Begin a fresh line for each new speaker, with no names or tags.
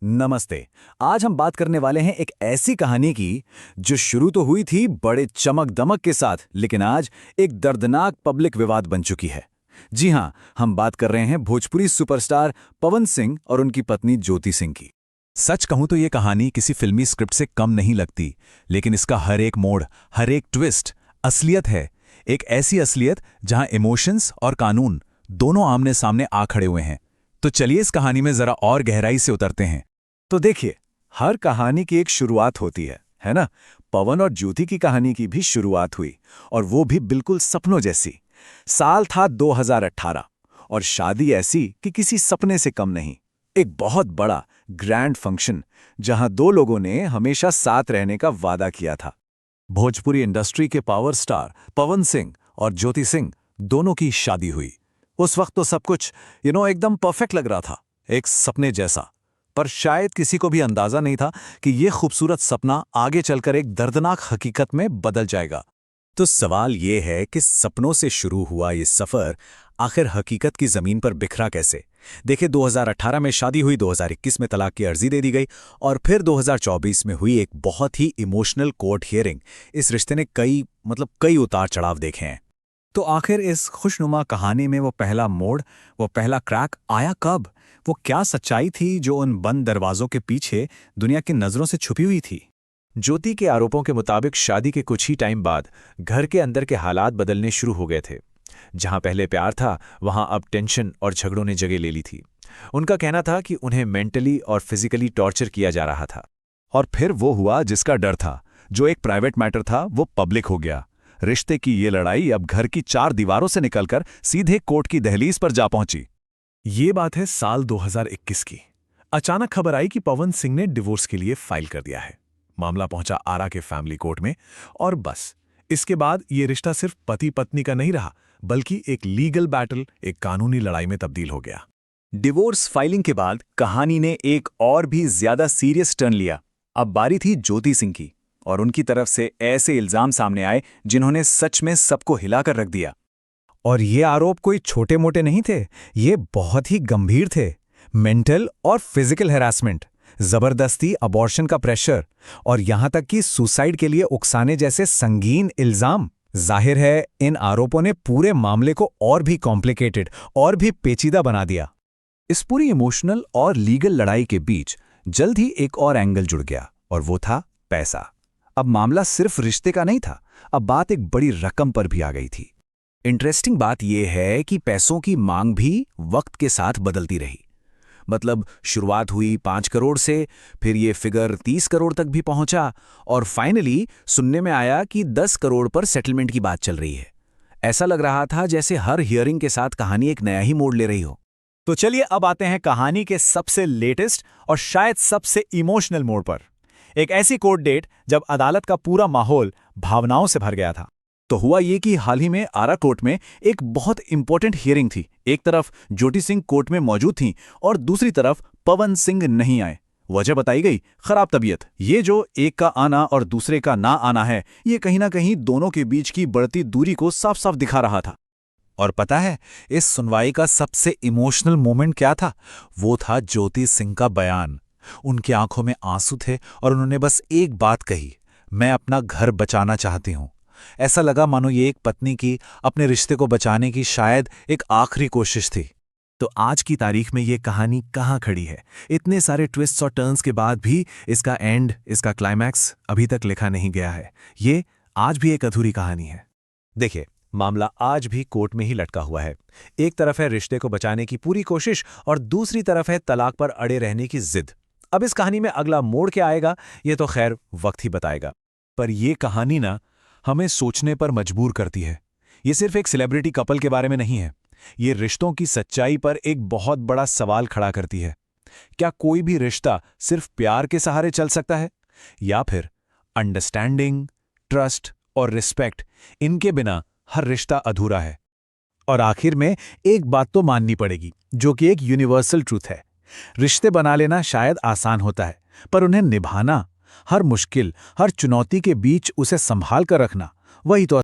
नमस्ते। आज हम बात करने वाले हैं एक ऐसी कहानी की जो शुरू तो हुई थी बड़े चमक दमक के साथ, लेकिन आज एक दर्दनाक पब्लिक विवाद बन चुकी है। जी हां, हम बात कर रहे हैं भोजपुरी सुपरस्टार पवन सिंह और उनकी पत्नी ज्योति सिंह की। सच कहूं तो ये कहानी किसी फिल्मी स्क्रिप्ट से कम नहीं लगती, लेकिन इसका हर एक मोड़, हर एक ट्विस्ट असलियत है। एक ऐसी असलियत जहां इमोशंस और कानून दोनों आमने सामने आ खड़े हुए हैं। तो चलिए इस कहानी में जरा और गहराई से उतरते हैं। तो देखिए, हर कहानी की एक शुरुआत होती है ना? पवन और ज्योति की कहानी की भी शुरुआत हुई, और वो भी बिल्कुल सपनों जैसी। साल था 2018 और शादी ऐसी कि किसी सपने से कम नहीं। एक बहुत बड़ा ग्रैंड फंक्शन जहां दो लोगों ने हमेशा साथ रहने का वादा किया था। भोजपुरी इंडस्ट्री के पावर स्टार पवन सिंह और ज्योति सिंह दोनों की शादी हुई। उस वक्त तो सब कुछ एकदम परफेक्ट लग रहा था, एक सपने जैसा। पर शायद किसी को भी अंदाजा नहीं था कि यह खूबसूरत सपना आगे चलकर एक दर्दनाक हकीकत में बदल जाएगा। तो सवाल यह है कि सपनों से शुरू हुआ ये सफर आखिर हकीकत की जमीन पर बिखरा कैसे? देखिए, 2018 में शादी हुई, 2021 में तलाक की अर्जी दे दी गई, और फिर 2024 में हुई एक बहुत ही इमोशनल कोर्ट हियरिंग। इस रिश्ते ने कई उतार चढ़ाव देखे हैं। तो आखिर इस खुशनुमा कहानी में वो पहला मोड़, वो पहला क्रैक आया कब? वो क्या सच्चाई थी जो उन बंद दरवाजों के पीछे दुनिया की नजरों से छुपी हुई थी? ज्योति के आरोपों के मुताबिक शादी के कुछ ही टाइम बाद घर के अंदर के हालात बदलने शुरू हो गए थे। जहां पहले प्यार था, वहां अब टेंशन और झगड़ों ने जगह ले ली थी। उनका कहना था कि उन्हें मेंटली और फिजिकली टॉर्चर किया जा रहा था। और फिर वो हुआ जिसका डर था। जो एक प्राइवेट मैटर था, वो पब्लिक हो गया। रिश्ते की ये लड़ाई अब घर की 4 दीवारों से निकलकर सीधे कोर्ट की दहलीज पर जा पहुंची। ये बात है साल 2021 की। अचानक खबर आई कि पवन सिंह ने डिवोर्स के लिए फाइल कर दिया है। मामला पहुंचा आरा के फैमिली कोर्ट में, और बस इसके बाद ये रिश्ता सिर्फ पति पत्नी का नहीं रहा, बल्कि एक लीगल बैटल, एक कानूनी लड़ाई में तब्दील हो गया। डिवोर्स फाइलिंग के बाद कहानी ने एक और भी ज्यादा सीरियस टर्न लिया। अब बारी थी ज्योति सिंह की, और उनकी तरफ से ऐसे इल्जाम सामने आए जिन्होंने सच में सबको हिलाकर रख दिया। और ये आरोप कोई छोटे मोटे नहीं थे, ये बहुत ही गंभीर थे। मेंटल और फिजिकल हैरासमेंट, जबरदस्ती, अबॉर्शन का प्रेशर, और यहां तक कि सुसाइड के लिए उकसाने जैसे संगीन इल्जाम। जाहिर है, इन आरोपों ने पूरे मामले को और भी कॉम्प्लिकेटेड और भी पेचीदा बना दिया। इस पूरी इमोशनल और लीगल लड़ाई के बीच जल्द ही एक और एंगल जुड़ गया, और वो था पैसा। अब मामला सिर्फ रिश्ते का नहीं था, अब बात एक बड़ी रकम पर भी आ गई थी। इंटरेस्टिंग बात यह है कि पैसों की मांग भी वक्त के साथ बदलती रही। शुरुआत हुई 5 करोड़ से, फिर ये फिगर 30 करोड़ तक भी पहुंचा, और फाइनली सुनने में आया कि 10 करोड़ पर सेटलमेंट की बात चल रही है। ऐसा लग रहा था जैसे हर हियरिंग के साथ कहानी एक नया ही मोड़ ले रही हो। तो चलिए अब आते हैं कहानी के सबसे लेटेस्ट और शायद सबसे इमोशनल मोड़ पर। एक ऐसी कोर्ट डेट जब अदालत का पूरा माहौल भावनाओं से भर गया था। तो हुआ ये कि हाल ही में आरा कोर्ट में एक बहुत इंपॉर्टेंट हियरिंग थी। एक तरफ ज्योति सिंह कोर्ट में मौजूद थीं, और दूसरी तरफ पवन सिंह नहीं आए। वजह बताई गई, खराब तबीयत। ये जो एक का आना और दूसरे का ना आना है, ये कहीं ना कहीं दोनों के बीच की बढ़ती दूरी को साफ साफ दिखा रहा था। और पता है, इस सुनवाई का सबसे इमोशनल मोमेंट क्या था? वो था ज्योति सिंह का बयान। उनकी आंखों में आंसू थे, और उन्होंने बस एक बात कही, मैं अपना घर बचाना चाहती हूं। ऐसा लगा मानो ये एक पत्नी की अपने रिश्ते को बचाने की शायद एक आखिरी कोशिश थी। तो आज की तारीख में ये कहानी कहां खड़ी है? इतने सारे ट्विस्ट्स और टर्न्स के बाद भी इसका एंड, इसका क्लाइमैक्स अभी तक लिखा नहीं गया है। ये आज भी एक अधूरी कहानी है। देखिए, मामला आज भी कोर्ट में ही लटका हुआ है। एक तरफ है रिश्ते को बचाने की पूरी कोशिश, और दूसरी तरफ है तलाक पर अड़े रहने की जिद। अब इस कहानी में अगला मोड़ क्या आएगा, ये तो खैर वक्त ही बताएगा। पर यह कहानी ना हमें सोचने पर मजबूर करती है। ये सिर्फ एक सेलिब्रिटी कपल के बारे में नहीं है, ये रिश्तों की सच्चाई पर एक बहुत बड़ा सवाल खड़ा करती है। क्या कोई भी रिश्ता सिर्फ प्यार के सहारे चल सकता है, या फिर अंडरस्टैंडिंग, ट्रस्ट और रिस्पेक्ट, इनके बिना हर रिश्ता अधूरा है? और आखिर में एक बात तो माननी पड़ेगी, जो कि एक यूनिवर्सल ट्रूथ है। रिश्ते बना लेना शायद आसान होता है, पर उन्हें निभाना, हर मुश्किल, हर चुनौती के बीच उसे संभाल कर रखना, वही तो